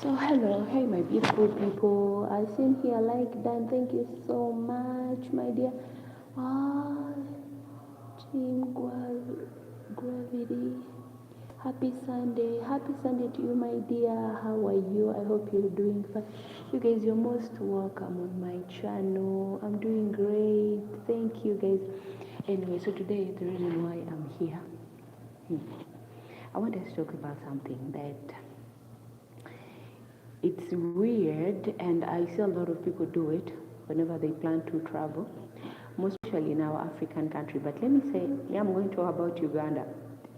So hello, hey my beautiful people. I seen here like Dan. Thank you so much, my dear. Ah, Team Gravity. Happy Sunday to you, my dear. How are you? I hope you're doing fine. You guys, you're most welcome on my channel. I'm doing great. Thank you, guys. Anyway, so today the reason why I'm here, I want us to talk about something that it's weird, and I see a lot of people do it whenever they plan to travel, most especially in our African country. But let me say, yeah, I'm going to talk about Uganda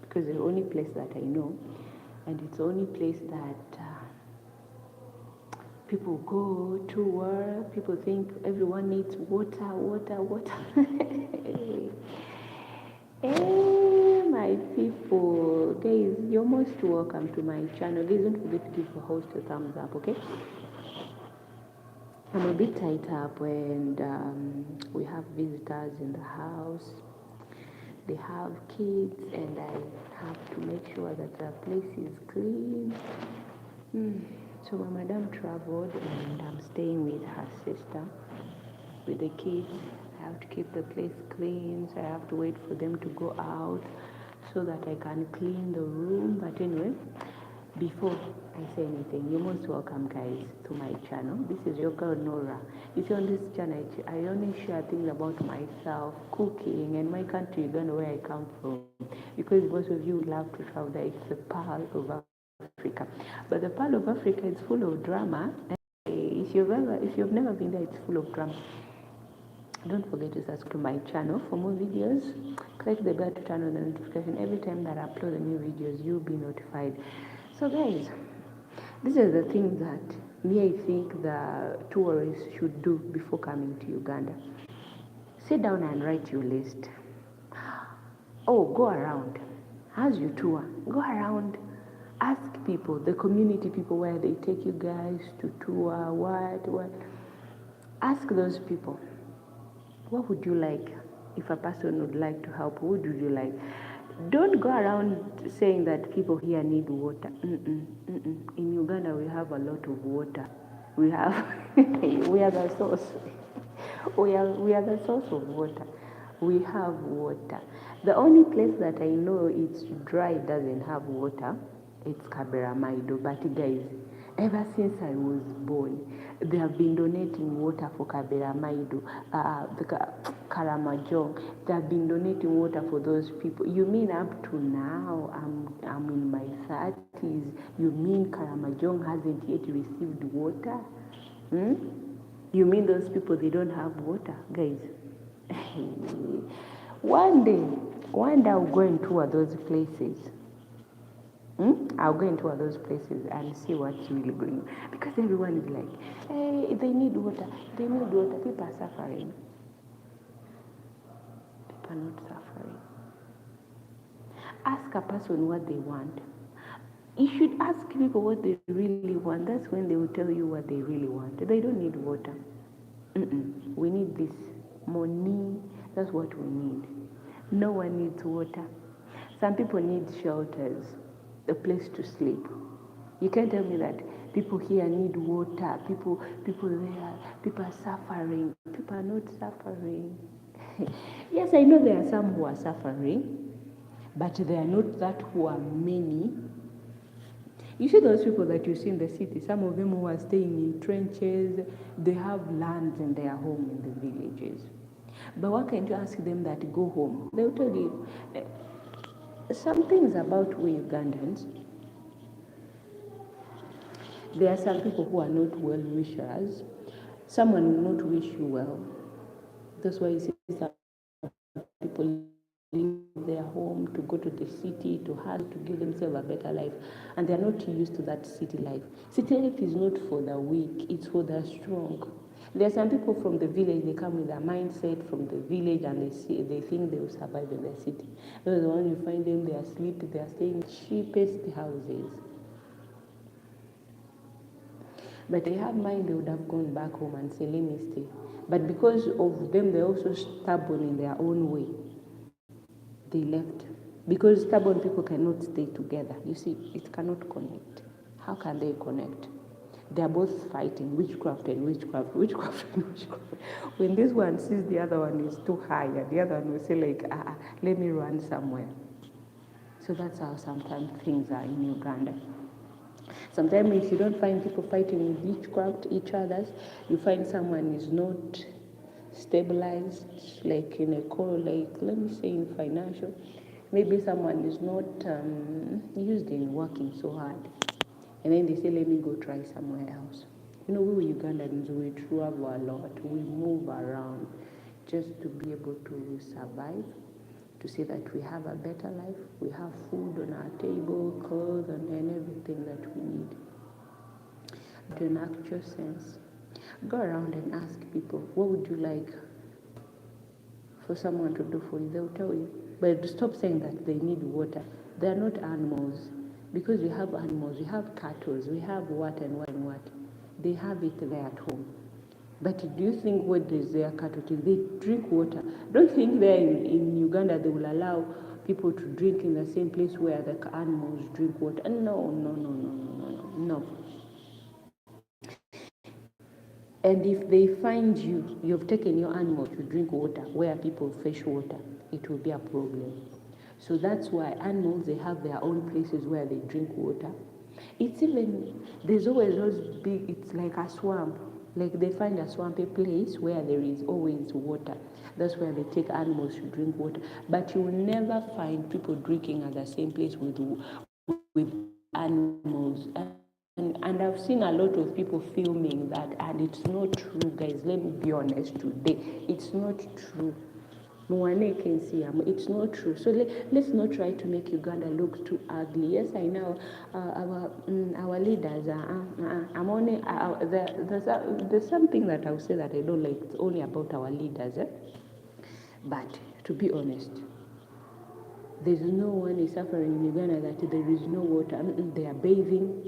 because it's the only place that I know, and it's the only place that people go to where people think everyone needs water. Hey, my people, guys, you're most welcome to my channel. Please don't forget to give the host a thumbs up, okay? I'm a bit tied up and we have visitors in the house. They have kids and I have to make sure that the place is clean. So my madam traveled and I'm staying with her sister with the kids. I have to keep the place clean, so I have to wait for them to go out so that I can clean the room. But anyway, before I say anything, you're most welcome, guys, to my channel. This is your girl Nora. You see, on this channel, I only share things about myself, cooking, and my country, Uganda, where I come from. Because most of you love to travel there, it's the pearl of Africa. But the pearl of Africa is full of drama. If you've never been there, it's full of drama. Don't forget to subscribe to my channel for more videos. Click the bell to turn on the notification. Every time that I upload the new videos, you'll be notified. So guys, this is the thing that me I think the tourists should do before coming to Uganda. Sit down and write your list. Oh, go around. As you tour, go around. Ask people, the community people, where they take you guys to tour, what. Ask those people. What would you like if a person would like to help? What would you like? Don't go around saying that people here need water. In Uganda, we have a lot of water. We are the source. We are the source of water. We have water. The only place that I know it's dry doesn't have water, it's Kaberamaido. But guys, ever since I was born, they have been donating water for Kaberamaido, the Karamajong. They have been donating water for those people. You mean up to now, I'm in my 30s, you mean Karamajong hasn't yet received water? You mean those people, they don't have water? Guys, one day I'll go and tour those places. I'll go into those places and see what's really going on. Because everyone is like, hey, they need water. People are suffering. People are not suffering. Ask a person what they want. You should ask people what they really want. That's when they will tell you what they really want. They don't need water. We need this. Money, that's what we need. No one needs water. Some people need shelters, a place to sleep. You can't tell me that people here need water, people there, people are suffering. People are not suffering. Yes, I know there are some who are suffering, but there are not that who are many. You see those people that you see in the city, some of them who are staying in trenches, they have lands and they are home in the villages. But why can't you ask them that go home? They'll tell you some things about we Ugandans. There are some people who are not well wishers. Someone will not wish you well. That's why you see some people leave their home to go to the city to hustle to give themselves a better life, and they are not used to that city life. City life is not for the weak, it's for the strong. There are some people from the village, they come with a mindset from the village and they think they will survive in the city. Those are the ones you find them, they are sleeping, they are staying in cheapest houses. But they have mind, they would have gone back home and say, let me stay. But because of them, they're also stubborn in their own way. They left. Because stubborn people cannot stay together. You see, it cannot connect. How can they connect? They're both fighting witchcraft and witchcraft, witchcraft and witchcraft. When this one sees the other one is too high, and the other one will say like, let me run somewhere. So that's how sometimes things are in Uganda. Sometimes if you don't find people fighting with witchcraft each other, you find someone is not stabilized, like in a core, like let me say in financial. Maybe someone is not used in working so hard. And then they say, let me go try somewhere else. You know, we Ugandans, we travel a lot. We move around just to be able to survive, to see that we have a better life. We have food on our table, clothes, and everything that we need. But in actual sense, go around and ask people, what would you like for someone to do for you? They'll tell you. But stop saying that they need water. They're not animals. Because we have animals, we have cattle, we have what and what and what. They have it there at home. But do you think what is their cattle to? They drink water. Don't think there in Uganda they will allow people to drink in the same place where the animals drink water. No, no, no, no, no, no, no. And if they find you've taken your animal to drink water where people fetch water, it will be a problem. So that's why animals, they have their own places where they drink water. It's even, there's always those big, it's like a swamp. Like they find a swampy place where there is always water. That's where they take animals to drink water. But you will never find people drinking at the same place with animals. And I've seen a lot of people filming that, and it's not true, guys. Let me be honest today. It's not true. It's not true. So let's not try to make Uganda look too ugly. Yes, I know our leaders I'm only there's something that I'll say that I don't like. It's only about our leaders. But to be honest, there's no one is suffering in Uganda that there is no water. They are bathing,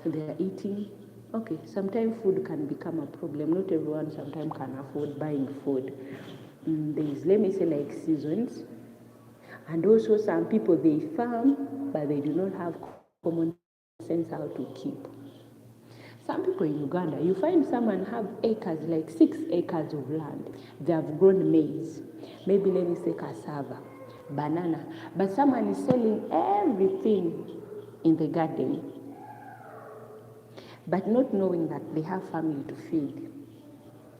they are eating. Okay, sometimes food can become a problem. Not everyone sometimes can afford buying food. There's, let me say, like seasons. And also some people, they farm, but they do not have common sense how to keep. Some people in Uganda, you find someone have acres, like 6 acres of land. They have grown maize, maybe let me say cassava, banana. But someone is selling everything in the garden, but not knowing that they have family to feed.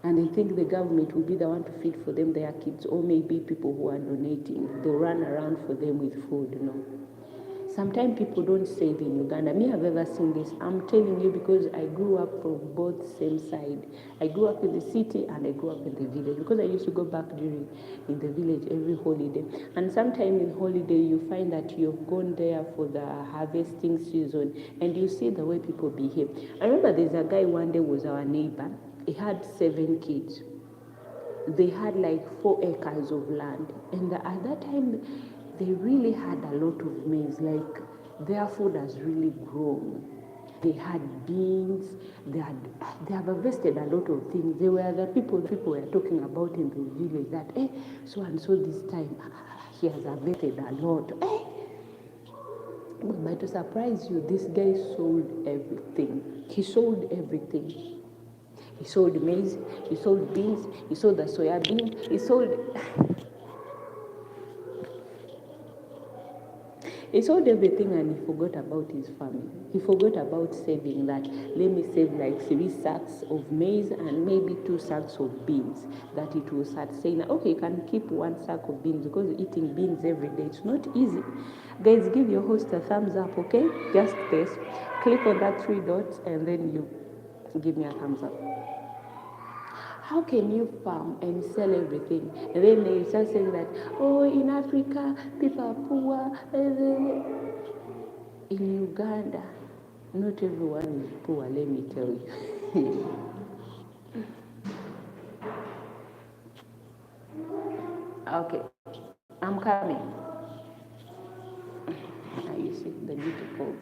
And they think the government will be the one to feed for them their kids, or maybe people who are donating. They'll run around for them with food, no. Sometimes people don't save in Uganda. Me, I've ever seen this. I'm telling you because I grew up from both same side. I grew up in the city and I grew up in the village because I used to go back in the village every holiday. And sometimes in holiday you find that you've gone there for the harvesting season and you see the way people behave. I remember there's a guy one day was our neighbor. He had 7 kids. They had like 4 acres of land. And at that time, they really had a lot of maize. Like their food has really grown. They had beans. They have harvested a lot of things. They were the people were talking about in the village that, so and so this time, he has harvested a lot. But to surprise you, this guy sold everything. He sold everything. He sold maize, he sold beans, he sold the soya bean, he sold everything and he forgot about his family. He forgot about saving that. Let me save like 3 sacks of maize and maybe 2 sacks of beans. That it will start saying, okay, you can keep 1 sack of beans because eating beans every day, it's not easy. Guys, give your host a thumbs up, okay? Just this. Click on that 3 dots and then you give me a thumbs up. How can you farm and sell everything? And then they start saying that, oh, in Africa, people are poor. In Uganda, not everyone is poor, let me tell you. Okay, I'm coming. You see the beautiful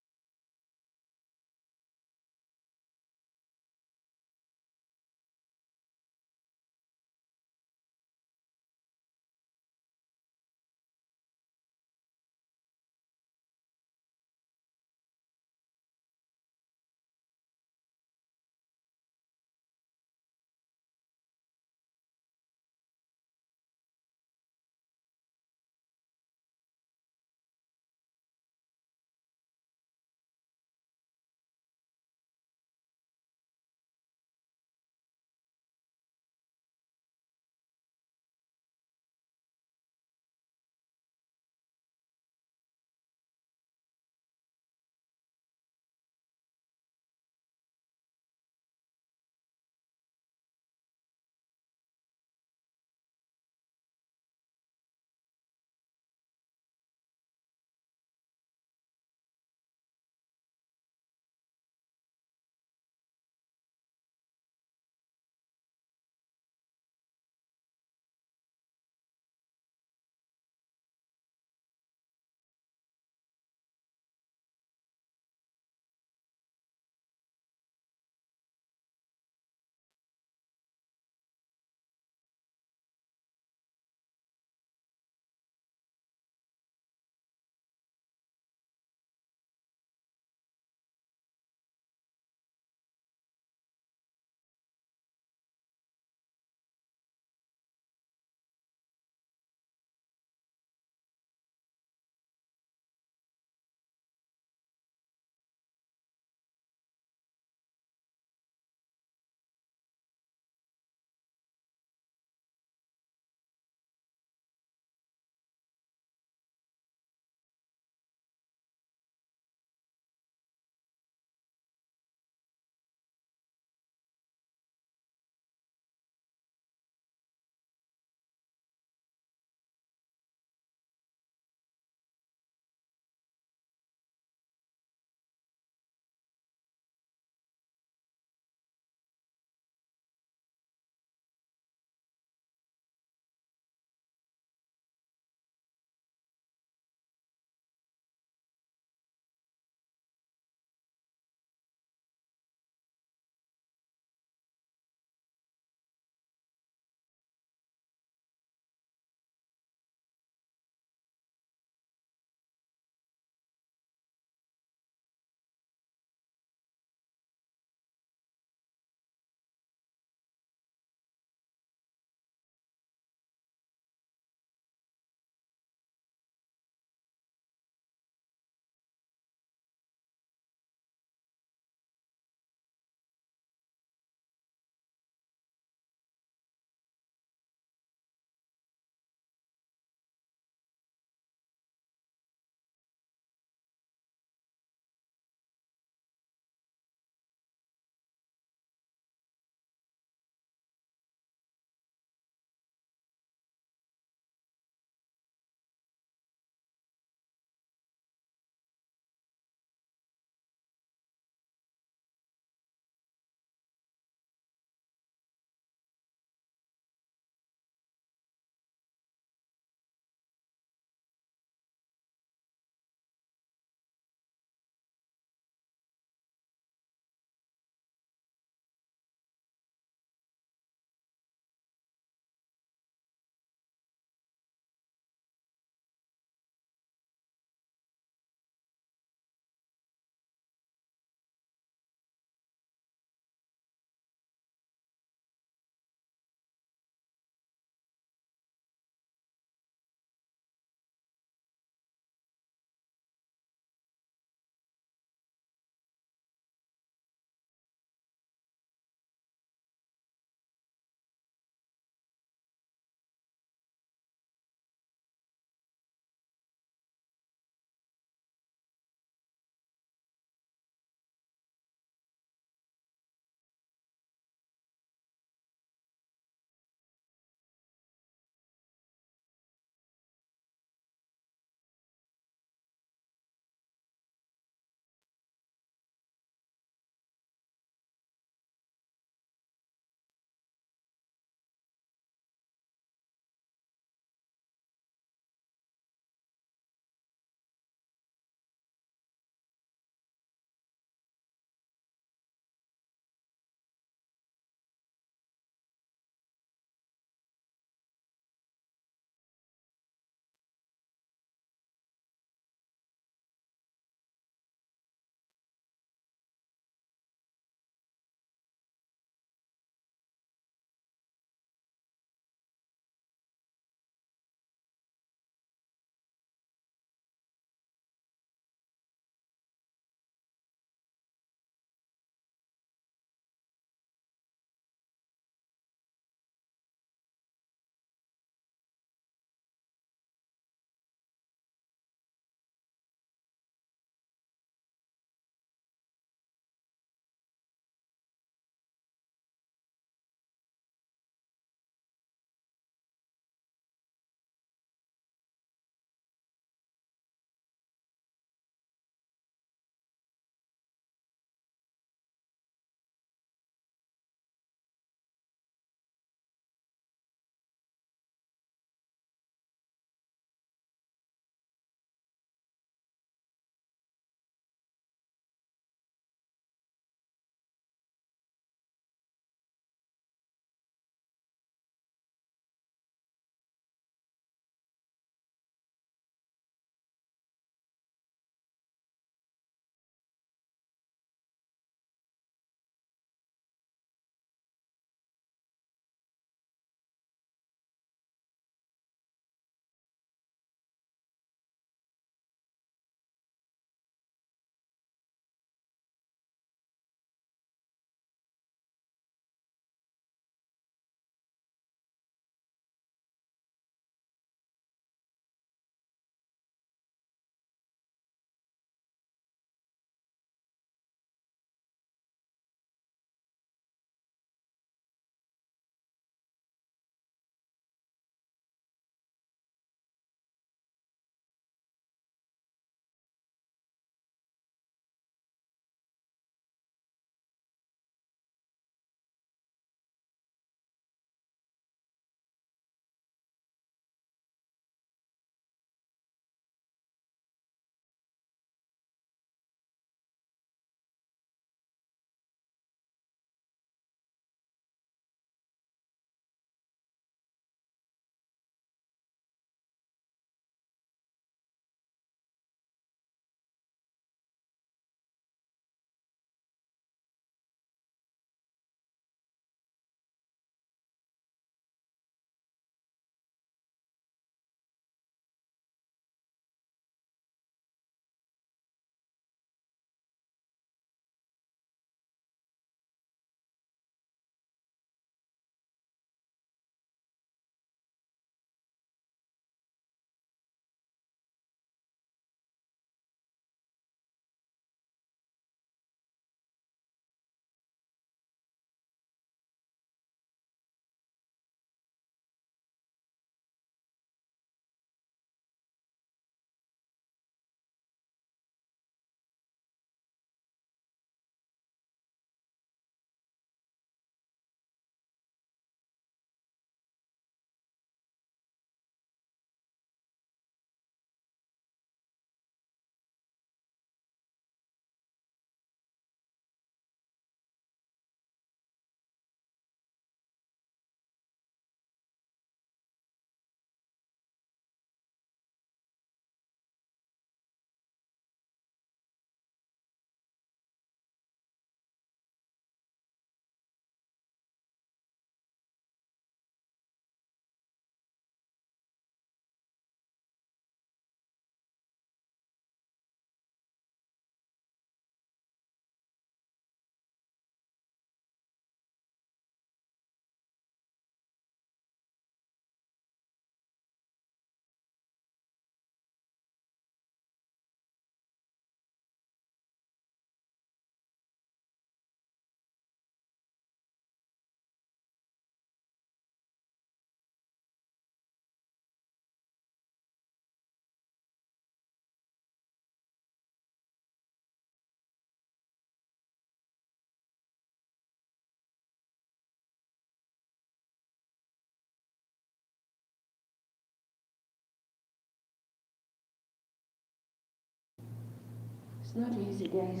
not easy, guys.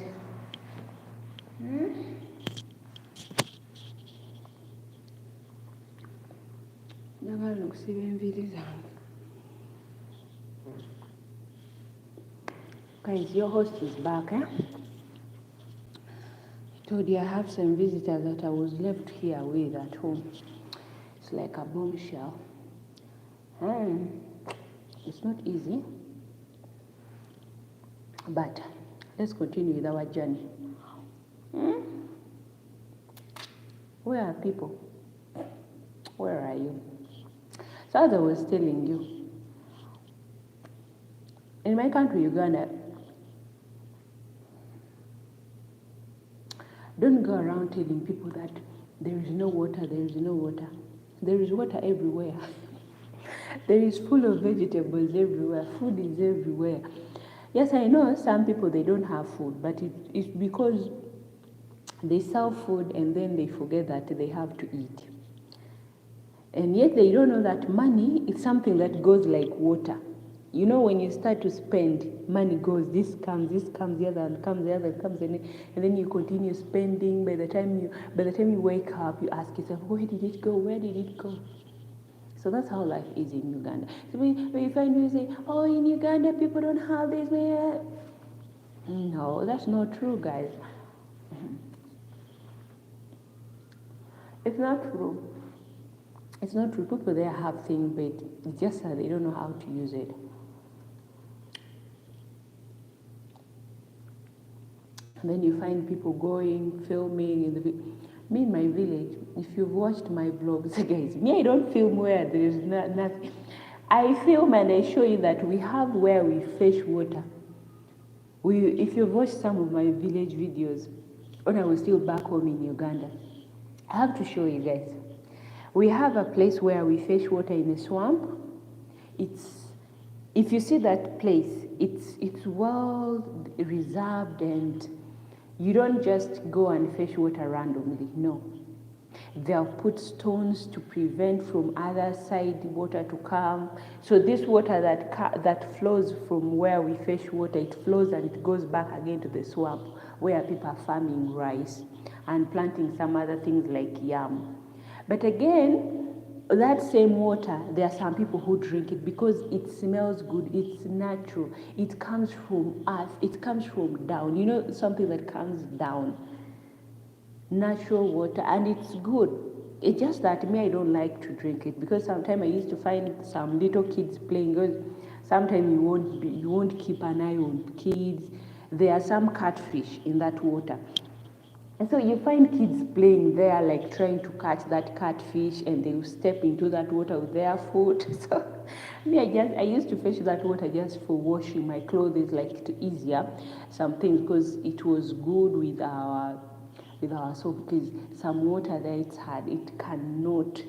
Njagala okusiba enviiri zange. Guys, your host is back, I told you I have some visitors that I was left here with at home. It's like a bombshell. It's not easy, but let's continue with our journey. Where are people? Where are you? So as I was telling you, in my country, Uganda, don't go around telling people that there is no water, there is no water. There is water everywhere. There is full of vegetables everywhere. Food is everywhere. Yes, I know some people, they don't have food, but it's because they sell food and then they forget that they have to eat. And yet they don't know that money is something that goes like water. You know, when you start to spend, money goes, this comes, the other one comes, the other comes, and then you continue spending. By the time you wake up, you ask yourself, where did it go? Where did it go? So that's how life is in Uganda. So when you find people say, oh, in Uganda, people don't have this. No, that's not true, guys. It's not true. It's not true. People there have things, but it's just that they don't know how to use it. And then you find people going, filming in the me in my village. If you've watched my vlogs, guys, me I don't film where there is nothing. I film and I show you that we have where we fetch water. If you've watched some of my village videos, when I was still back home in Uganda, I have to show you guys. We have a place where we fetch water in a swamp. If you see that place, it's well reserved, and you don't just go and fetch water randomly. No, they'll put stones to prevent from other side water to come. So this water that flows from where we fetch water, it flows and it goes back again to the swamp where people are farming rice and planting some other things like yam. But again, that same water, there are some people who drink it because it smells good, it's natural, it comes from earth, it comes from down. You know, something that comes down. Natural water, and it's good. It's just that me, I don't like to drink it because sometimes I used to find some little kids playing. Because sometimes you won't keep an eye on kids. There are some catfish in that water. And so you find kids playing there, like trying to catch that catfish, and they will step into that water with their foot. So me, I used to fetch that water just for washing my clothes, like to easier some things, because it was good with our soap. Because some water there, it's hard, it cannot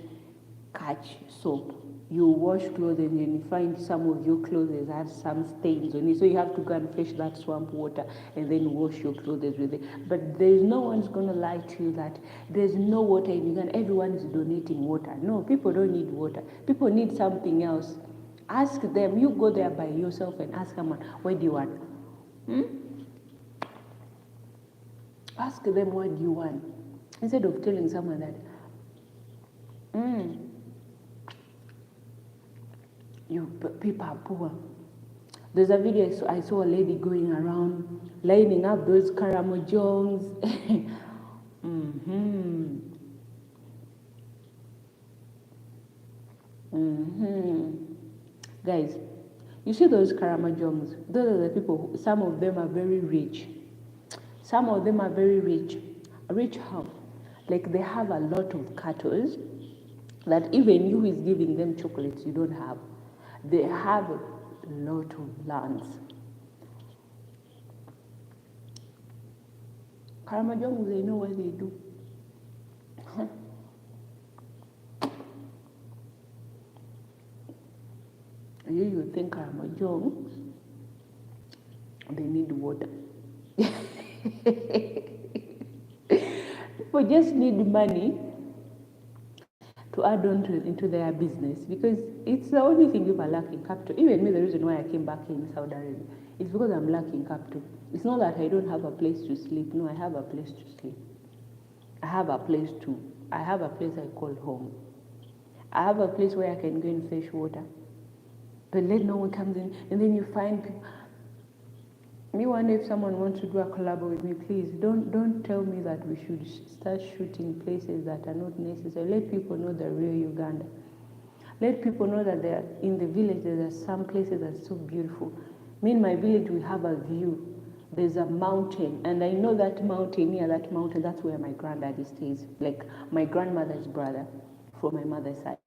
catch soap. You wash clothes and then you find some of your clothes have some stains on it. So you have to go and fetch that swamp water and then wash your clothes with it. But there's no one's going to lie to you that there's no water in Uganda. Everyone is donating water. No, people don't need water. People need something else. Ask them. You go there by yourself and ask someone, what do you want? Ask them, what do you want? Instead of telling someone that, people are poor. There's a video I saw a lady going around lining up those karamojongs. Guys, you see those karamojongs? Those are the people, some of them are very rich. Some of them are very rich. Rich how? Like they have a lot of cattle that even you who is giving them chocolates, you don't have. They have a lot of lands. Karamojongs, they know what they do. You think Karamojongs, they need water. People just need money to add on into their business, because it's the only thing people are lacking capital. Even me, the reason why I came back in Saudi Arabia is because I'm lacking capital. It's not that I don't have a place to sleep. No, I have a place to sleep. I have a place I call home. I have a place where I can go and fetch water. But let no one comes in, and then you find people. Me wonder if someone wants to do a collab with me, please don't tell me that we should start shooting places that are not necessary. Let people know the real Uganda. Let people know that there in the village there are some places that are so beautiful. Me in my village we have a view. There's a mountain, and I know that mountain, near that mountain, that's where my granddaddy stays, like my grandmother's brother from my mother's side.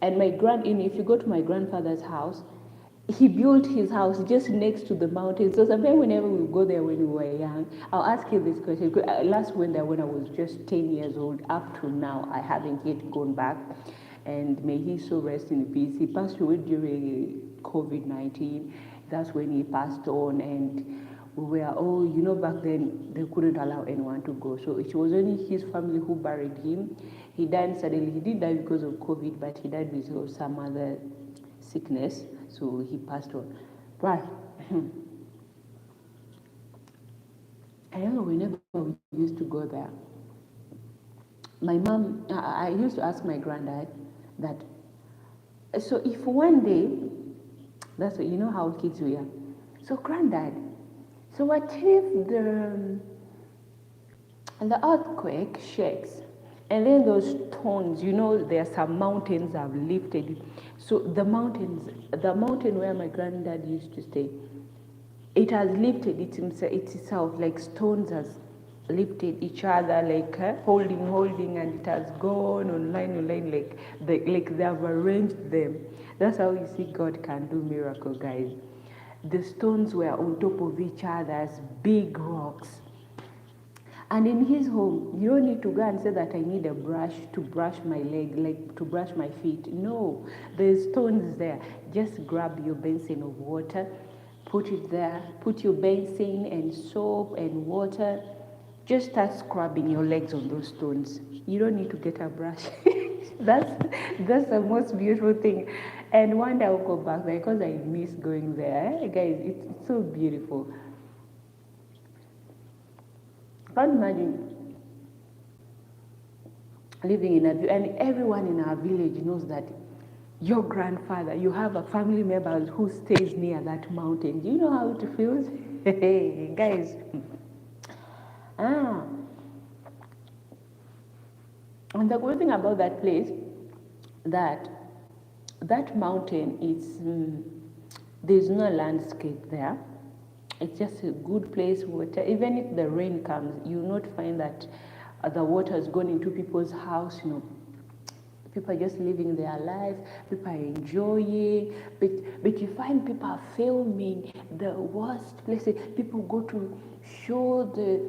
And if you go to my grandfather's house, he built his house just next to the mountain. So sometimes whenever we go there when we were young, I'll ask you this question. Last went there when I was just 10 years old. Up to now, I haven't yet gone back. And may he so rest in peace. He passed away during COVID-19. That's when he passed on. And we were all, back then they couldn't allow anyone to go. So it was only his family who buried him. He died suddenly. He didn't die because of COVID, but he died because of some other sickness. So he passed on. But I remember whenever we used to go there, my mom, I used to ask my granddad that, so if one day, that's what, how kids we are. So granddad, so what if the earthquake shakes, and then those stones, there are some mountains have lifted. So the mountain where my granddad used to stay, it has lifted itself, like stones has lifted each other, like holding, and it has gone on line, like they have arranged them. That's how you see God can do miracle, guys. The stones were on top of each other as big rocks. And in his home, you don't need to go and say that I need a brush to brush my leg, like to brush my feet. No, there's stones there. Just grab your basin of water, put it there, put your basin and soap and water. Just start scrubbing your legs on those stones. You don't need to get a brush. That's the most beautiful thing. And one day I'll go back there because I miss going there. Guys, it's so beautiful. Can't imagine living in and everyone in our village knows that your grandfather, you have a family member who stays near that mountain. Do you know how it feels? Hey, guys. And the good thing about that place, that mountain is, there's no landscape there. It's just a good place. Water. Even if the rain comes, you will not find that the water has gone into people's house. People are just living their lives. People are enjoying. But you find people are filming the worst places. People go to show the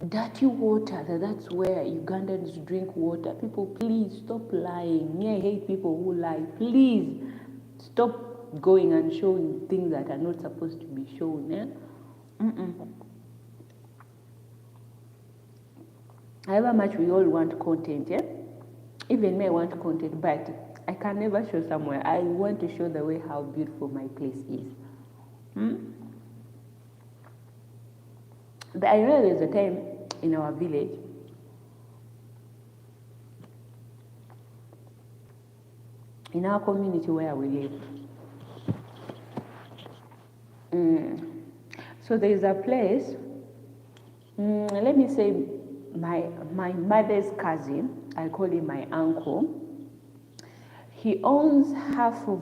dirty water. That's where Ugandans drink water. People, please stop lying. I hate people who lie. Please stop going and showing things that are not supposed to be shown. However much we all want content, even me I want content, but I can never show somewhere. I want to show the way how beautiful my place is. But I know there's a time in our village in our community where we live. So there is a place, let me say my mother's cousin, I call him my uncle. He owns half of,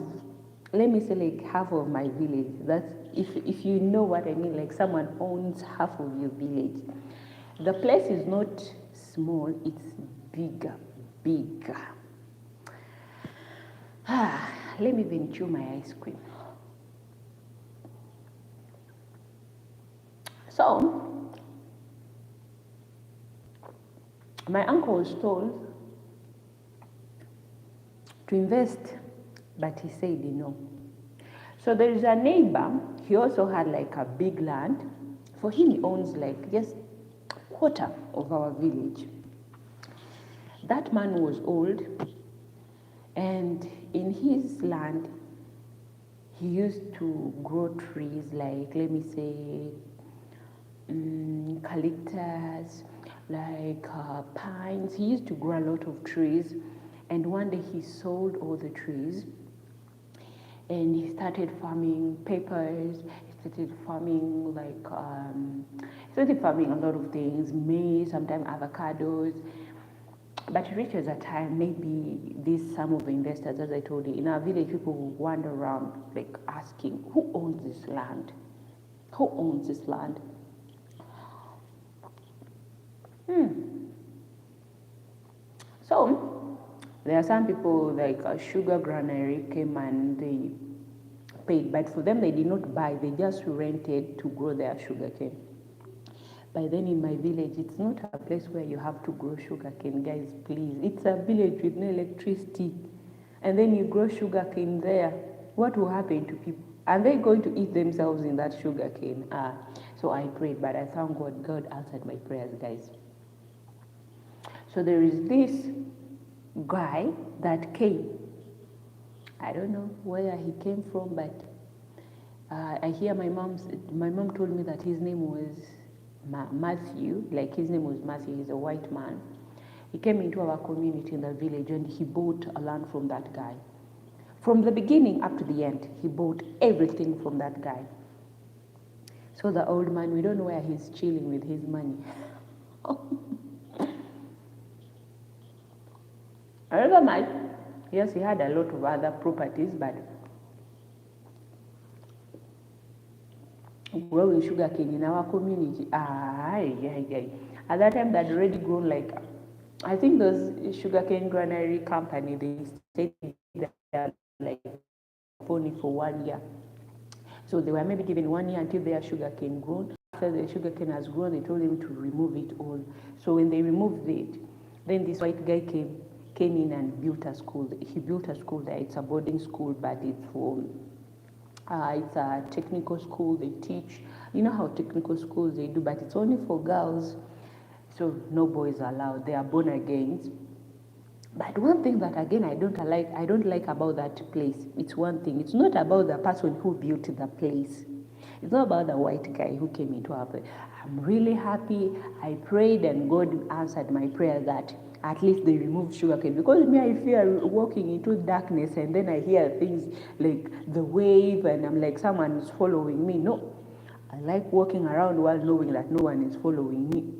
let me say like half of my village. That's if you know what I mean, like someone owns half of your village. The place is not small, it's bigger. Let me even chew my ice cream. So, my uncle was told to invest, but he said no. So there is a neighbor, he also had like a big land. For him, he owns like just quarter of our village. That man was old, and in his land, he used to grow trees like, let me say, eucalyptus, like pines. He used to grow a lot of trees, and one day he sold all the trees and he started farming peppers. He started farming he started farming a lot of things, maize, sometimes avocados. But it reaches a time, maybe some of the investors, as I told you, in our village, people will wander around like asking, who owns this land? Who owns this land? So there are some people like a sugar granary came and they paid, but for them they did not buy, they just rented to grow their sugar cane. By then in my village, it's not a place where you have to grow sugar cane, guys, please. It's a village with no electricity. And then you grow sugar cane there. What will happen to people? Are they going to eat themselves in that sugar cane? So I prayed, but I thank God, God answered my prayers, guys. So there is this guy that came. I don't know where he came from, but I hear my mom told me that his name was Matthew, like his name was Matthew, he's a white man. He came into our community in the village and he bought a land from that guy. From the beginning up to the end, he bought everything from that guy. So the old man, we don't know where he's chilling with his money. Another man, yes, he had a lot of other properties, but growing sugarcane in our community, at that time they'd already grown like, I think those sugarcane granary company, they stayed there like only for 1 year. So they were maybe given 1 year until their sugarcane grown. After the sugarcane has grown, they told them to remove it all. So when they removed it, then this white guy came in and built a school. He built a school there. It's a boarding school, but it's for it's a technical school. They teach, you know how technical schools they do, but it's only for girls. So no boys allowed. They are born again. But one thing that again I don't like about that place, it's one thing. It's not about the person who built the place. It's not about the white guy who came into our place. I'm really happy. I prayed and God answered my prayer that at least they removed sugarcane. Because me, I fear walking into darkness and then I hear things like the wave and I'm like someone is following me. No, I like walking around while knowing that no one is following me.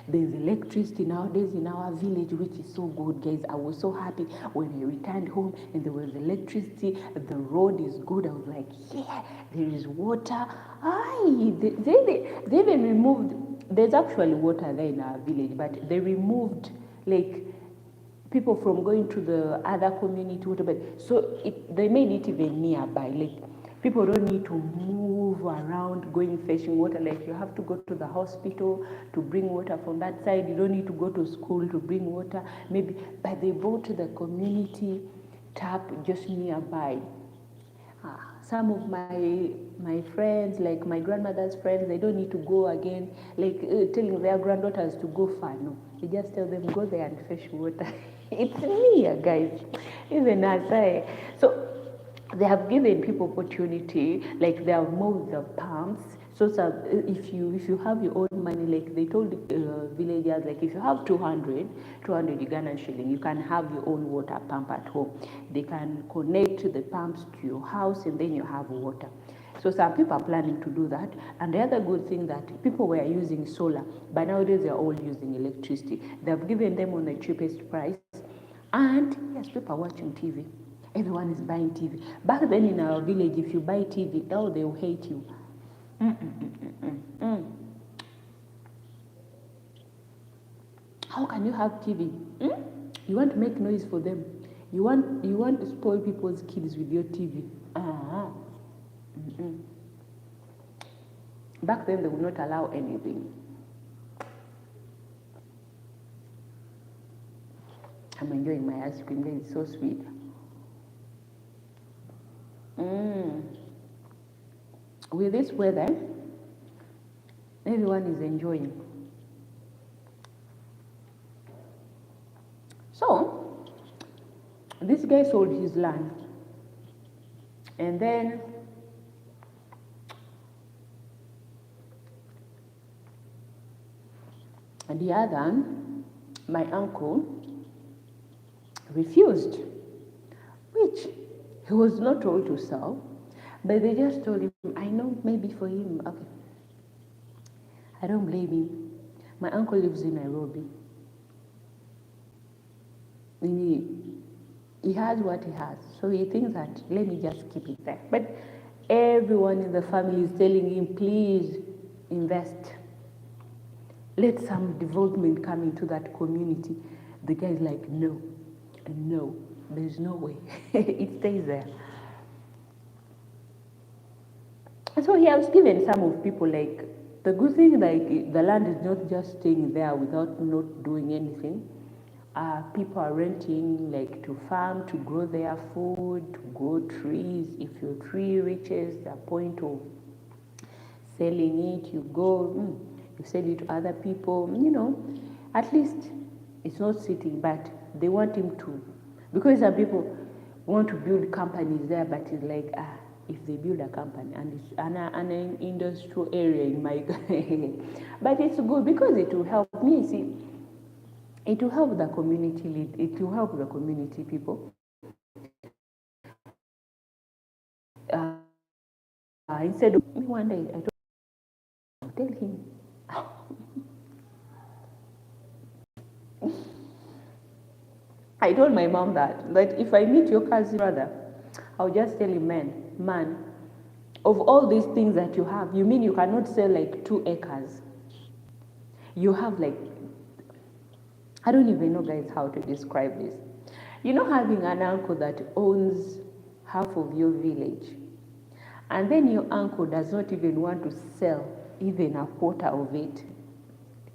There's electricity nowadays in our village, which is so good, guys. I was so happy when I returned home and there was electricity. The road is good. I was like, yeah, there is water. They even removed, there's actually water there in our village, but they removed like people from going to the other community, whatever. So they made it even nearby. Like people don't need to move around going fetching water. Like you have to go to the hospital to bring water from that side. You don't need to go to school to bring water. Maybe, but they brought the community tap just nearby. Some of my friends, like my grandmother's friends, they don't need to go again, like telling their granddaughters to go far. No, they just tell them go there and fetch water. It's near, guys. Even as so they have given people opportunity, like they have moved the pumps. So if you have your own money, like they told villagers, like if you have 200 Ugandan shilling, you can have your own water pump at home. They can connect the pumps to your house and then you have water. So some people are planning to do that. And the other good thing that people were using solar, but nowadays they're all using electricity. They've given them on the cheapest price. And yes, people are watching TV. Everyone is buying TV. Back then in our village, if you buy TV, oh, they will hate you. How can you have TV? You want to make noise for them. You want to spoil people's kids with your TV. Back then, they would not allow anything. I'm enjoying my ice cream. It's so sweet. With this weather, everyone is enjoying. So, this guy sold his land. And then the other, my uncle, refused, which he was not told to sell, but they just told him, I know maybe for him, okay. I don't blame him. My uncle lives in Nairobi. He has what he has, so he thinks that let me just keep it there. But everyone in the family is telling him, please invest. Let some development come into that community. The guy is like, no, no, there's no way. It stays there. And so he has given some of people, like, the good thing, like, the land is not just staying there without not doing anything. People are renting, like, to farm, to grow their food, to grow trees. If your tree reaches the point of selling it, you go, you sell it to other people, at least it's not sitting, but they want him to, because some people want to build companies there, but it's like, if they build a company and it's an industrial area in my but it's good because it will help me, see, it will help the community, it will help the community people. Instead of me one day, I tell him, I told my mom that if I meet your cousin brother, I'll just tell him, man, of all these things that you have, you mean you cannot sell like 2 acres? You have like, I don't even know, guys, how to describe this. Having an uncle that owns half of your village, and then your uncle does not even want to sell even a quarter of it.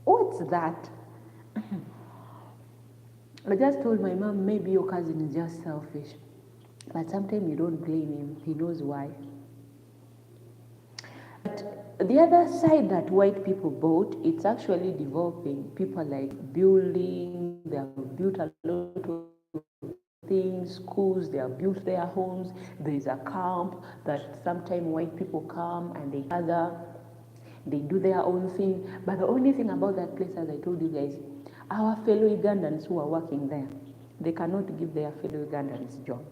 What's that? I just told my mom, maybe your cousin is just selfish. But sometimes you don't blame him. He knows why. But the other side that white people bought, it's actually developing. People like building, they have built a lot of things, schools, they have built their homes. There is a camp that sometimes white people come and they gather, they do their own thing. But the only thing about that place, as I told you guys, our fellow Ugandans who are working there, they cannot give their fellow Ugandans job.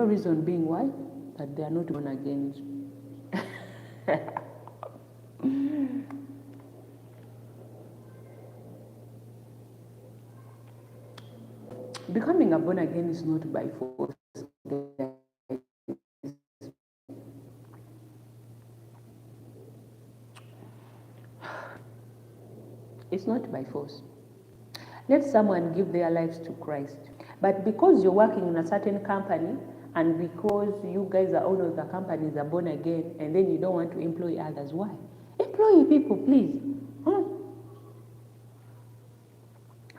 Reason being why? That they are not born again. Becoming a born again is not by force. It's not by force. Let someone give their lives to Christ. But because you're working in a certain company, and because you guys are owners of the companies are born again, and then you don't want to employ others, why? Employ people, please.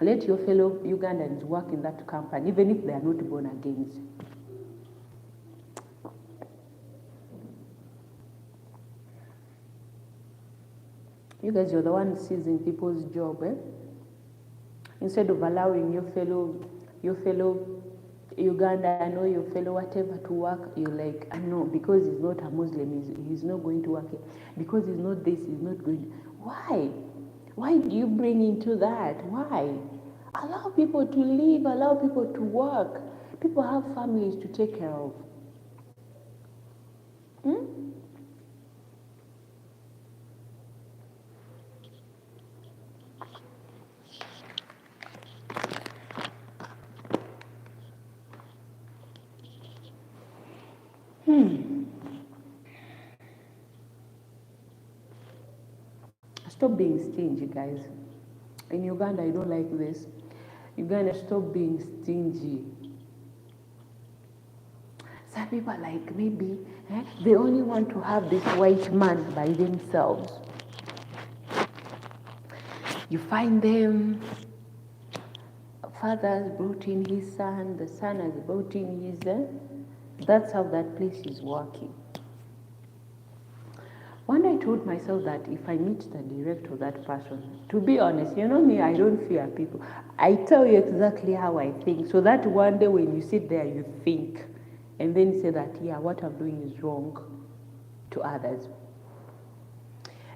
Let your fellow Ugandans work in that company, even if they are not born again. You guys, you're the ones seizing people's job, instead of allowing your fellow Uganda, or your fellow whatever to work. You're like, I know, because he's not a Muslim, he's not going to work here. Because he's not this, he's not going to. Why do you bring into that? Why? Allow people to live, allow people to work. People have families to take care of. Stop being stingy, guys. In Uganda, I don't like this. Uganda, stop being stingy. Some people are like, maybe they only want to have this white man by themselves. You find them, father has brought in his son, the son has brought in his, that's how that place is working. told myself that if I meet the director of that person, to be honest, you know me, I don't fear people. I tell you exactly how I think, so that one day when you sit there, you think, and then you say that, yeah, what I'm doing is wrong to others.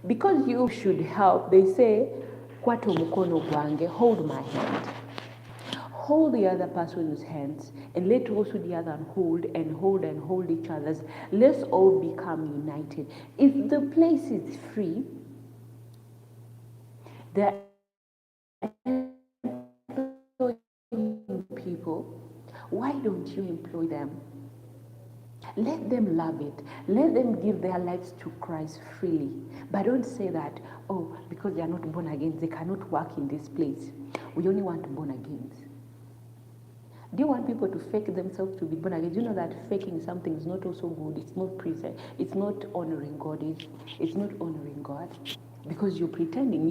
Because you should help, they say, kwata omukono gwange, hold my hand. Hold the other person's hands, and let also the other hold and hold and hold each other's. Let's all become united. If the place is free, the people, why don't you employ them? Let them love it. Let them give their lives to Christ freely. But don't say that, oh, because they are not born again, they cannot work in this place. We only want born agains. Do you want people to fake themselves to be born again? Do you know that faking something is not also good? It's not present. It's not honoring God. It's not honoring God. Because you're pretending,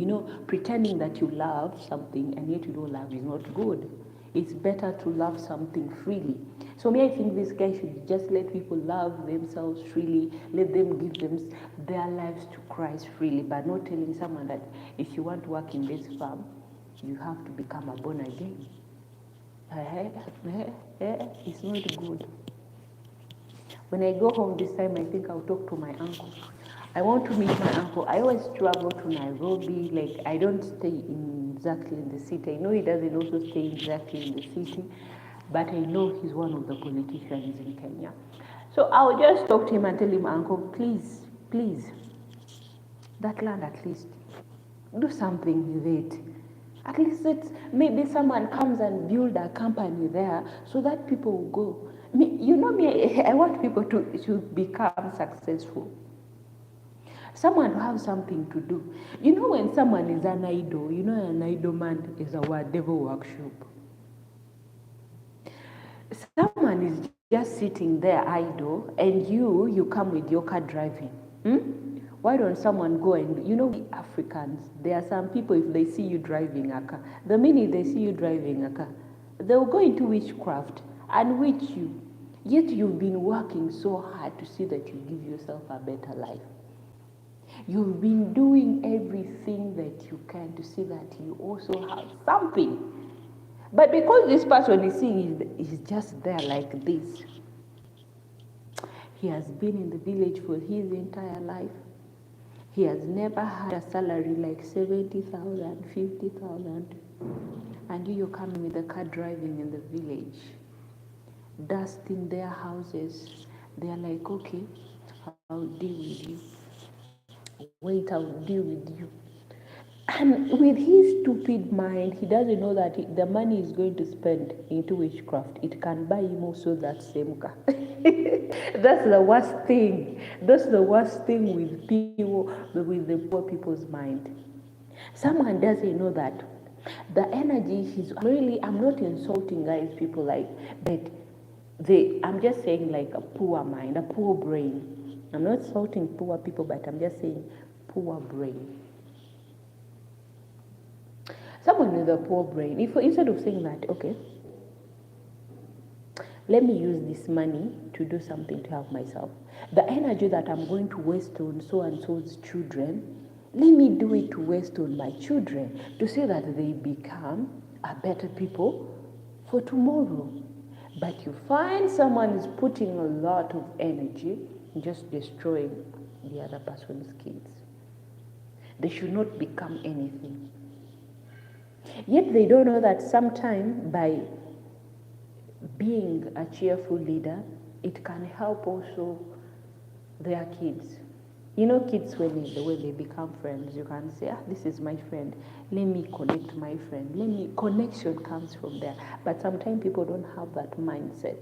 pretending that you love something and yet you don't love is not good. It's better to love something freely. So I think this guy should just let people love themselves freely, let them give them their lives to Christ freely, but not telling someone that if you want to work in this farm, you have to become a born again. It's not good. When I go home this time, I think I'll talk to my uncle. I want to meet my uncle. I always travel to Nairobi. Like, I don't stay exactly in the city. I know he doesn't also stay exactly in the city, but I know he's one of the politicians in Kenya. So I'll just talk to him and tell him, Uncle, please, that land at least, do something with it. At least maybe someone comes and build a company there so that people will go. I want people to become successful. Someone to have something to do. When someone is an idol, an idol man is our devil workshop. Someone is just sitting there idle, and you come with your car driving. Why don't someone go and, we Africans, there are some people, if they see you driving a car, the minute they see you driving a car, they'll go into witchcraft and witch you. Yet you've been working so hard to see that you give yourself a better life. You've been doing everything that you can to see that you also have something. But because this person is seeing is just there like this, he has been in the village for his entire life. He has never had a salary like 70,000, 50,000. And you're coming with a car driving in the village, dusting their houses. They're like, okay, I'll deal with you. Wait, I'll deal with you. And with his stupid mind, he doesn't know that the money he's going to spend into witchcraft, it can buy him also that same car. That's the worst thing. That's the worst thing with people, with the poor people's mind. Someone doesn't know that the energy I'm not insulting guys, people like, but I'm just saying like a poor mind, a poor brain. I'm not insulting poor people, but I'm just saying poor brain. Someone with a poor brain, if instead of saying that, okay, let me use this money to do something to help myself. The energy that I'm going to waste on so-and-so's children, let me do it to waste on my children to see that they become a better people for tomorrow. But you find someone is putting a lot of energy just destroying the other person's kids. They should not become anything. Yet they don't know that sometime by being a cheerful leader, it can help also their kids. Kids, when they become friends, you can say, this is my friend. Let me connect my friend. Connection comes from there. But sometimes people don't have that mindset.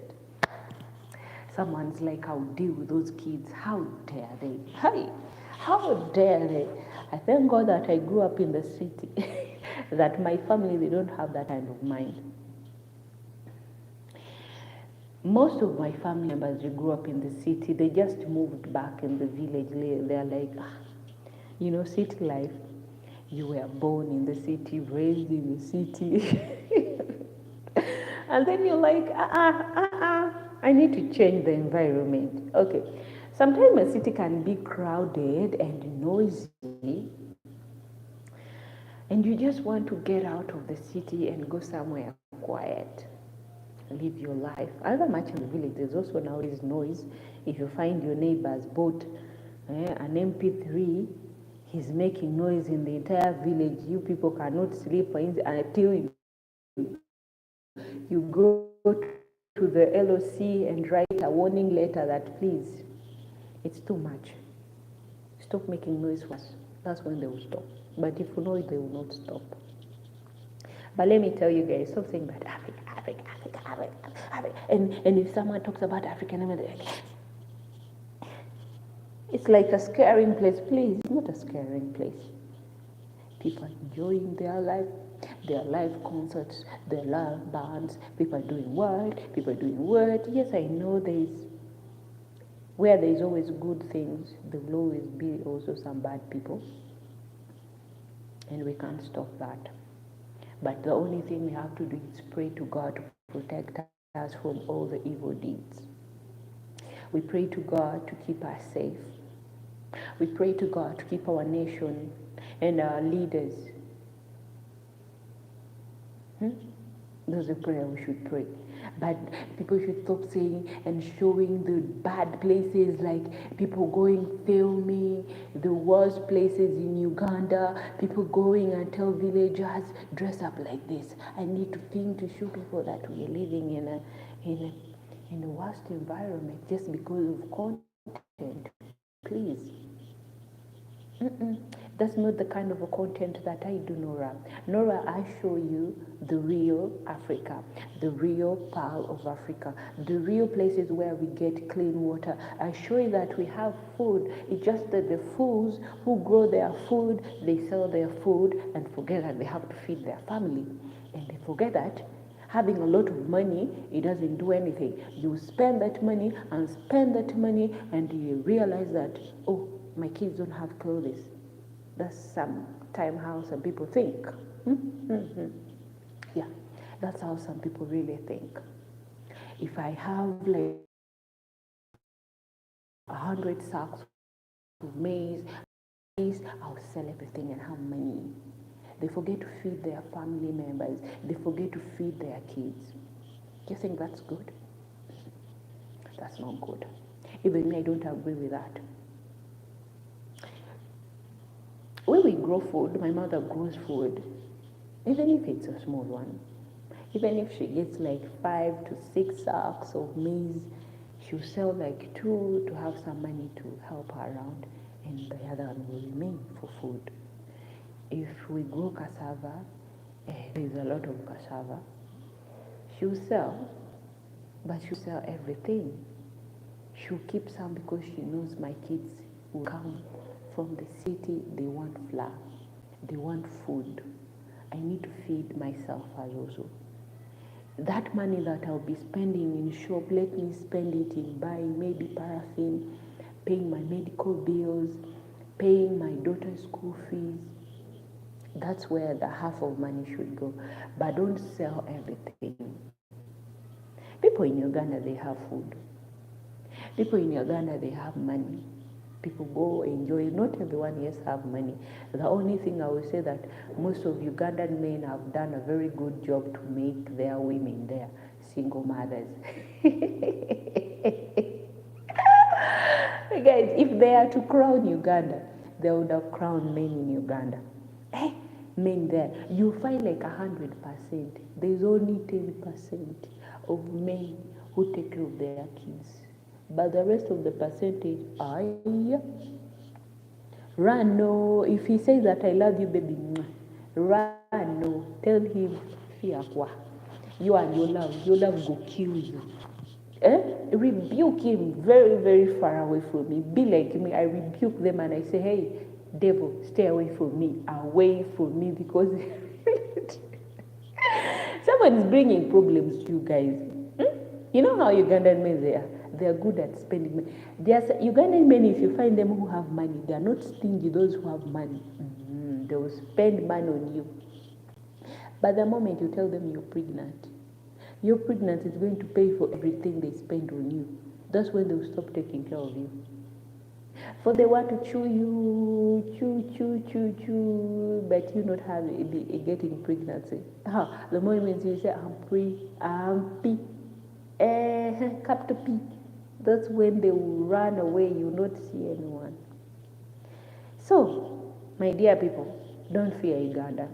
Someone's like, I'll deal with those kids. How dare they? Hey, how dare they? I thank God that I grew up in the city. That my family, they don't have that kind of mind. Most of my family members, they grew up in the city. They just moved back in the village. They're like, city life. You were born in the city, raised in the city. And then you're like, I need to change the environment. Okay. Sometimes a city can be crowded and noisy, and you just want to get out of the city and go somewhere quiet, live your life. However much in the village, there's also nowadays noise. If you find your neighbor's bought an MP3, he's making noise in the entire village. You people cannot sleep until you go to the LOC and write a warning letter that please, it's too much. Stop making noise for us. That's when they will stop. But if you know it, they will not stop. But let me tell you guys, stop saying about Africa. And if someone talks about Africa, it's like a scaring place. Please, it's not a scaring place. People enjoying their live concerts, their live bands. People are doing what? People are doing what? Yes, I know where there is always good things, there will always be also some bad people. And we can't stop that. But the only thing we have to do is pray to God to protect us from all the evil deeds. We pray to God to keep us safe. We pray to God to keep our nation and our leaders. That's a prayer we should pray. But people should stop saying and showing the bad places, like people going filming the worst places in Uganda, people going and tell villagers, dress up like this. I need to think to show people that we are living in a worst environment just because of content. Please. That's not the kind of a content that I do, Norah. Norah, I show you the real Africa, the real pearl of Africa, the real places where we get clean water. I show you that we have food. It's just that the fools who grow their food, they sell their food and forget that they have to feed their family. And they forget that having a lot of money, it doesn't do anything. You spend that money and you realize that, oh, my kids don't have clothes. That's sometimes how some people think. Yeah, that's how some people really think. If I have like 100 sacks of maize, I'll sell everything and have money. They forget to feed their family members. They forget to feed their kids. Do you think that's good? That's not good. Even me, I don't agree with that. When we grow food, my mother grows food, even if it's a small one. Even if she gets like 5 to 6 sacks of maize, she'll sell like 2 to have some money to help her around, and the other one will remain for food. If we grow cassava, there's a lot of cassava, she'll sell, but she'll sell everything. She'll keep some because she knows my kids will come from the city, they want flour, they want food. I need to feed myself as also. That money that I'll be spending in shop, let me spend it in buying maybe paraffin, paying my medical bills, paying my daughter's school fees. That's where the half of money should go. But don't sell everything. People in Uganda, they have food. People in Uganda, they have money. People go enjoy. Not everyone, yes, have money. The only thing I will say that most of Ugandan men have done a very good job to make their women there single mothers. Guys, if they are to crown Uganda, they would have crowned men in Uganda. Men there, you find like 100%. There's only 10% of men who take care of their kids. But the rest of the percentage, run, no. If he says that I love you, baby, run, no. Tell him, you and your love will kill you. Rebuke him very, very far away from me. Be like me. I rebuke them and I say, hey, devil, stay away from me, because someone is bringing problems to you guys. You know how Ugandan men they are? They are good at spending money. There's Ugandan men, if you find them who have money, they are not stingy. Those who have money, they will spend money on you. But the moment you tell them you're pregnant is going to pay for everything they spend on you. That's when they will stop taking care of you. For they want to chew you, chew, but you not getting pregnancy. The moment you say, I'm P, capital P, that's when they will run away, you will not see anyone. So, my dear people, don't fear Uganda.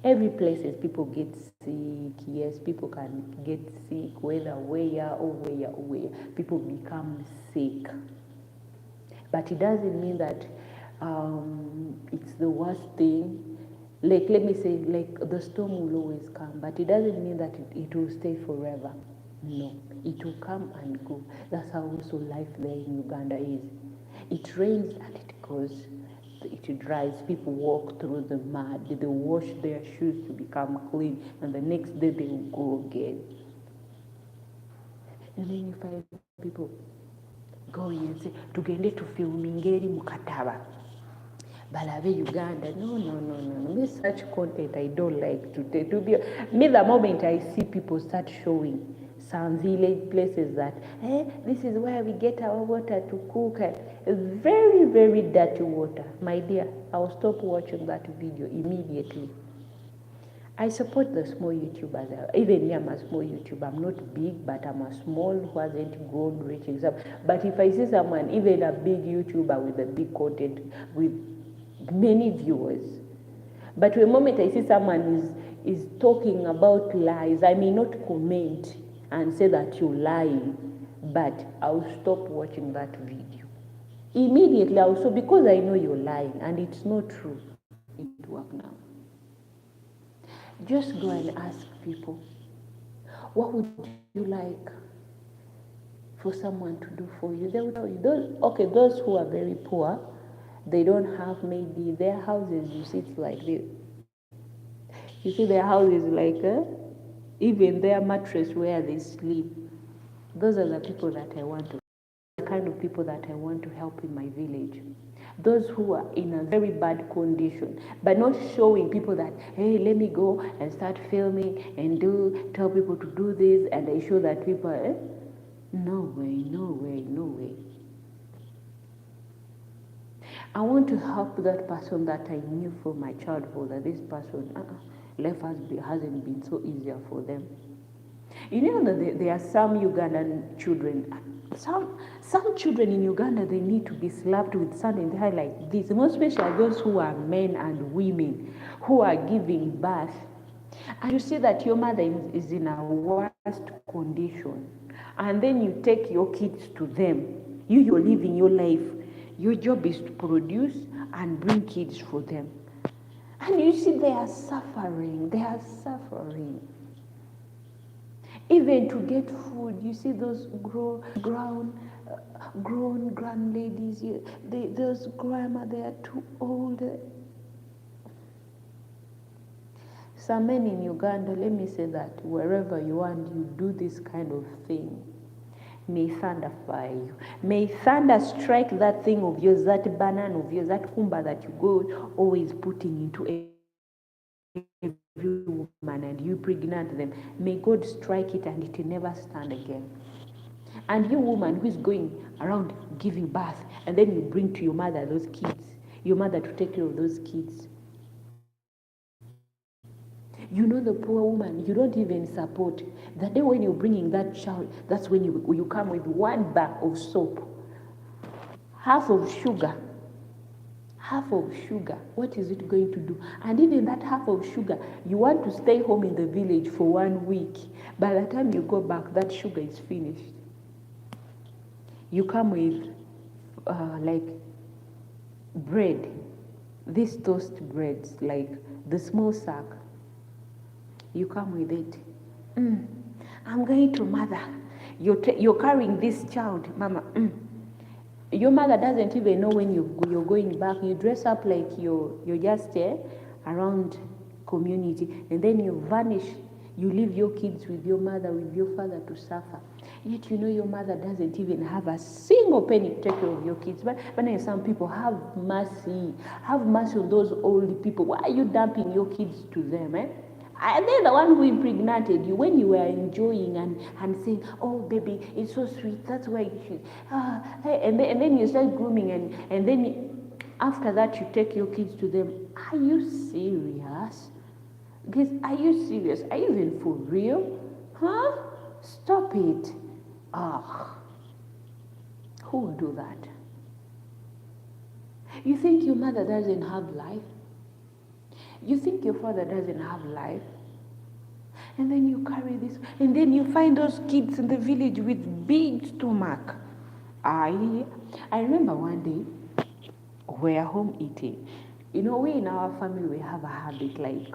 Every places people get sick, yes, people can get sick, whether where, people become sick. But it doesn't mean that it's the worst thing. Like, let me say, like, the storm will always come, but it doesn't mean that it will stay forever. No, it will come and go. That's how also life there in Uganda is. It rains and it goes. It dries. People walk through the mud. They wash their shoes to become clean, and the next day they will go again. And then you find people going and say, tugende tufilminga eri mu Kataba balabe Uganda. No. Me such content I don't like to take. Me the moment I see people start showing some village places that, this is where we get our water to cook, very, very dirty water, my dear, I'll stop watching that video immediately. I support the small YouTubers. Even me, I'm a small YouTuber. I'm not big, but I'm a small who hasn't grown reaching some. But if I see someone, even a big YouTuber with a big content, with many viewers, but the moment I see someone is talking about lies, I may not comment and say that you're lying, but I'll stop watching that video. Immediately also, because I know you're lying and it's not true. It work now. Just go and ask people, what would you like for someone to do for you? They will tell you. Those who are very poor, they don't have maybe their houses, you see, it's like this. You see their houses like, even their mattress where they sleep. Those are the people that I want to, the kind of people that I want to help in my village. Those who are in a very bad condition, but not showing people that, hey, let me go and start filming and tell people to do this, and I show that people, no way. I want to help that person that I knew from my childhood, that this person, life hasn't been so easier for them. You know that there are some Ugandan children, some children in Uganda, they need to be slapped with sand in the eye like this, most especially those who are men and women who are giving birth. And you see that your mother is in a worst condition, and then you take your kids to them. You're living your life. Your job is to produce and bring kids for them. And you see they are suffering. Even to get food, you see those grown ladies, those grandma, they are too old. Some men in Uganda, let me say that wherever you are and you do this kind of thing, may thunder fire you. May thunder strike that thing of yours, that banana of yours, that kumba that you go always putting into every woman and you pregnant them. May God strike it and it will never stand again. And you woman who is going around giving birth, and then you bring to your mother those kids, your mother to take care of those kids. You know the poor woman, you don't even support. The day when you're bringing that child, that's when you come with one bag of soap, half of sugar. What is it going to do? And even that half of sugar, you want to stay home in the village for 1 week. By the time you go back, that sugar is finished. You come with like bread, these toast breads, like the small sack. You come with it. I'm going to mother. You're carrying this child, mama. Your mother doesn't even know when you're going back. You dress up like you're just around community, and then you vanish. You leave your kids with your mother, with your father to suffer. Yet you know your mother doesn't even have a single penny to take care of your kids. But some people have mercy on those old people. Why are you dumping your kids to them? They're the one who impregnated you when you were enjoying and saying, oh, baby, it's so sweet. That's why you should. Hey, and then you start grooming, and then after that, you take your kids to them. Are you serious? Guys, are you serious? Are you even for real? Huh? Stop it. Ah, who would do that? You think your mother doesn't have life? You think your father doesn't have life? And then you carry this, and then you find those kids in the village with big stomach. I remember one day we were home eating. You know, we in our family, we have a habit like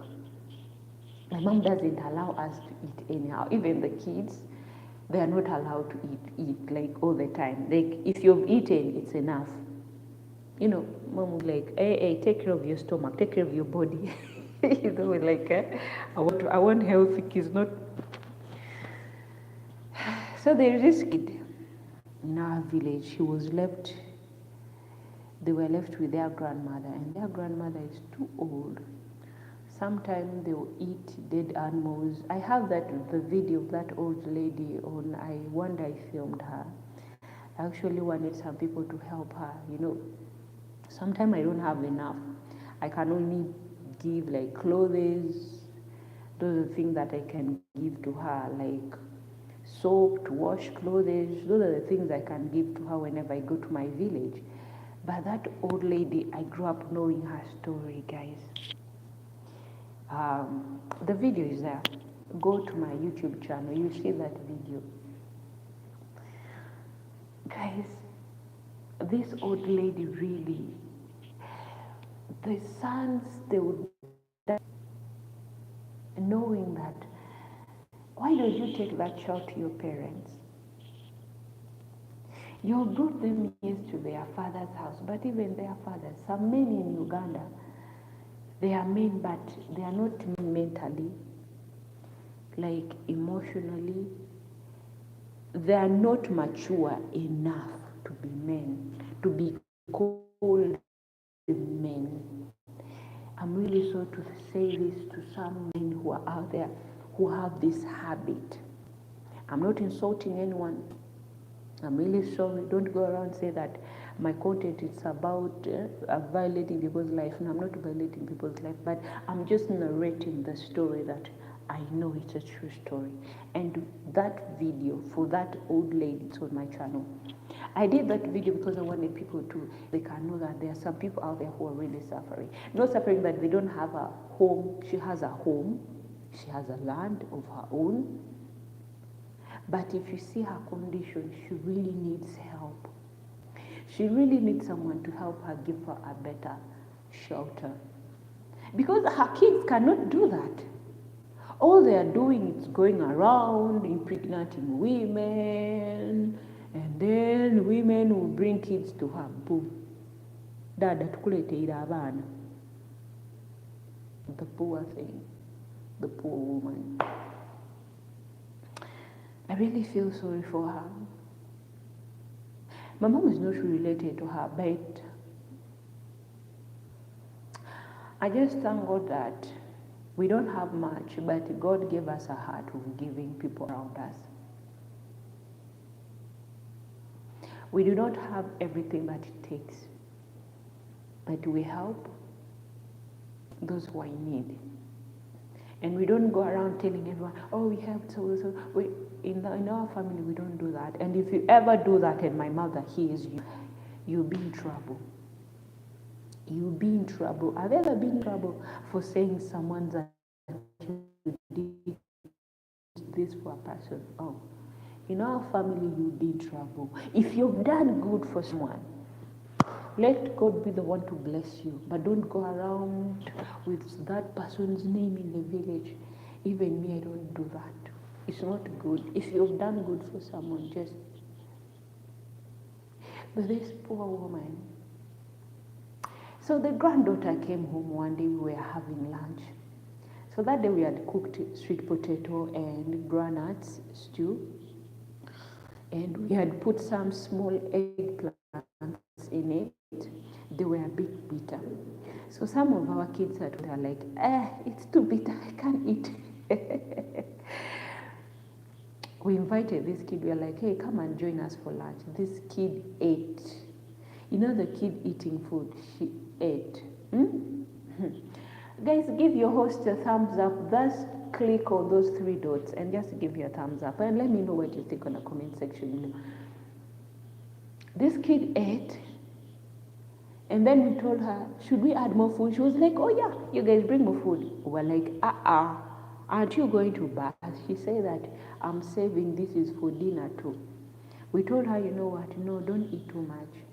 my mom doesn't allow us to eat anyhow. Even the kids, they are not allowed to eat like all the time. Like if you've eaten, it's enough. You know, mom would like, hey, take care of your stomach, take care of your body. You know, like, I want healthy kids, not. So there is this kid in our village. He was left. They were left with their grandmother, and their grandmother is too old. Sometimes they will eat dead animals. I have the video of that old lady on. One day I filmed her. I actually wanted some people to help her. You know, sometimes I don't have enough. I can only give like clothes. Those are the things that I can give to her, like soap to wash clothes. Those are the things I can give to her whenever I go to my village. But that old lady, I grew up knowing her story, guys. The video is there. Go to my YouTube channel, you see that video. Guys, this old lady really, the sons, they would die knowing that, why don't you take that child to your parents? You brought them yes to their father's house, but even their fathers, some men in Uganda, they are men, but they are not mentally, like emotionally, they are not mature enough to be men, to be called men. I'm really sorry to say this to some men who are out there who have this habit. I'm not insulting anyone. I'm really sorry. Don't go around and say that my content is about violating people's life. No, I'm not violating people's life, but I'm just narrating the story that I know it's a true story. And that video for that old lady, it's on my channel. I did that video because I wanted people to, they can know that there are some people out there who are really suffering. Not suffering that they don't have a home. She has a home. She has a land of her own. But if you see her condition, she really needs help. She really needs someone to help her, give her a better shelter. Because her kids cannot do that. All they are doing is going around impregnating women, and then women will bring kids to her. Boom. Dada tukuleteira abaana. The poor thing. The poor woman. I really feel sorry for her. My mom is not related to her, but I just thank God that we don't have much, but God gave us a heart of giving people around us. We do not have everything that it takes, but we help those who are in need. And we don't go around telling everyone, oh, we helped so. In our family, we don't do that. And if you ever do that and my mother hears you, you'll be in trouble. You'll be in trouble. Have you ever been in trouble for saying someone that you did this for a person? Oh, in our family, you'll be in trouble. If you've done good for someone, let God be the one to bless you. But don't go around with that person's name in the village. Even me, I don't do that. It's not good. If you've done good for someone, just... But this poor woman... So the granddaughter came home one day, we were having lunch. So that day we had cooked sweet potato and granite stew. And we had put some small eggplants in it. They were a bit bitter. So some of our kids are like, it's too bitter, I can't eat. We invited this kid, we are like, hey, come and join us for lunch. This kid ate. You know the kid eating food, she ate. Guys, give your host a thumbs up. Just click on those 3 dots and just give you a thumbs up. And let me know what you think on the comment section. This kid ate. And then we told her, should we add more food? She was like, oh yeah, you guys bring more food. We're like, aren't you going to bath? She said that, I'm saving, this is for dinner too. We told her, you know what, no, don't eat too much.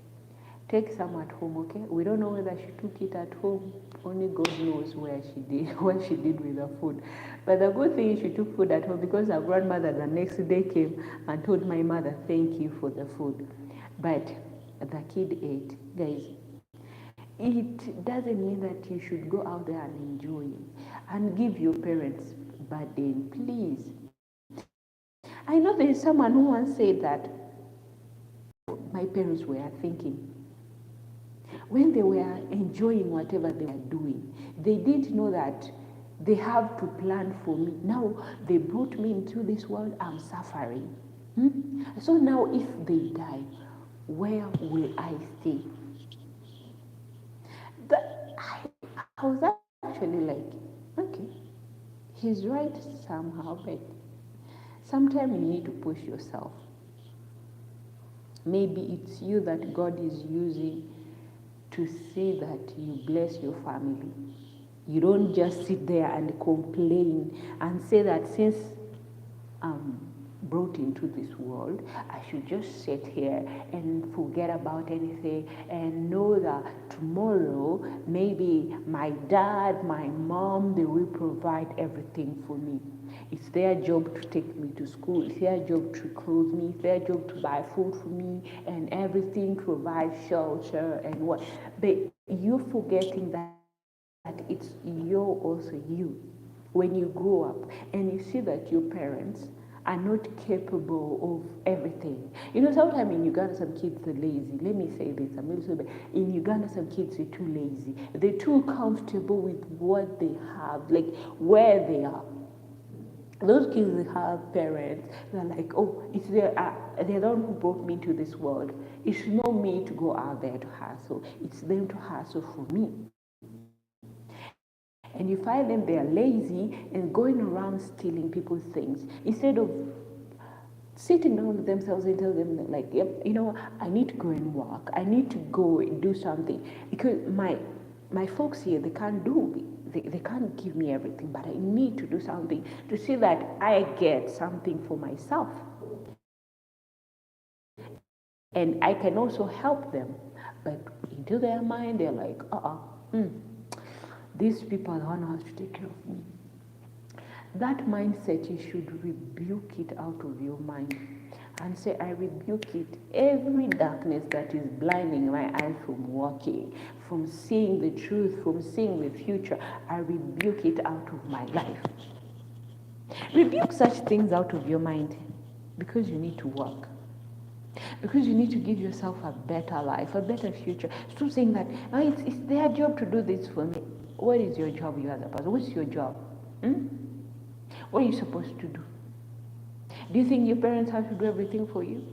Take some at home, okay? We don't know whether she took it at home. Only God knows what she did with the food. But the good thing is she took food at home because her grandmother the next day came and told my mother, thank you for the food. But the kid ate. Guys, it doesn't mean that you should go out there and enjoy and give your parents burden, please. I know there is someone who once said that my parents were thinking, when they were enjoying whatever they were doing, they didn't know that they have to plan for me. Now they brought me into this world, I'm suffering. So now if they die, where will I stay? I was actually like, okay, he's right somehow, but sometimes you need to push yourself. Maybe it's you that God is using to see that you bless your family. You don't just sit there and complain and say that since I'm brought into this world, I should just sit here and forget about anything and know that tomorrow maybe my dad, my mom, they will provide everything for me. It's their job to take me to school. It's their job to clothe me. It's their job to buy food for me and everything, provide shelter and what. But you're forgetting that it's also you. When you grow up and you see that your parents are not capable of everything. You know, sometimes in Uganda, some kids are lazy. Let me say this, I'm really sorry. In Uganda, some kids are too lazy. They're too comfortable with what they have, like where they are. Those kids have parents that are like, oh, it's they're the one who brought me to this world. It's not me to go out there to hustle. It's them to hustle for me. And you find them, they're lazy and going around stealing people's things instead of sitting down with themselves and tell them that, like, yep, you know, I need to go and work. I need to go and do something because my folks here, they can't do. They can't give me everything, but I need to do something to see that I get something for myself. And I can also help them. But into their mind, they're like, these people are the one who has to take care of me. That mindset, you should rebuke it out of your mind and say, I rebuke it. Every darkness that is blinding my eyes from walking, from seeing the truth, from seeing the future, I rebuke it out of my life. Rebuke such things out of your mind because you need to work. Because you need to give yourself a better life, a better future. Stop saying that, it's their job to do this for me. What is your job, you as a person? What's your job? What are you supposed to do? Do you think your parents have to do everything for you?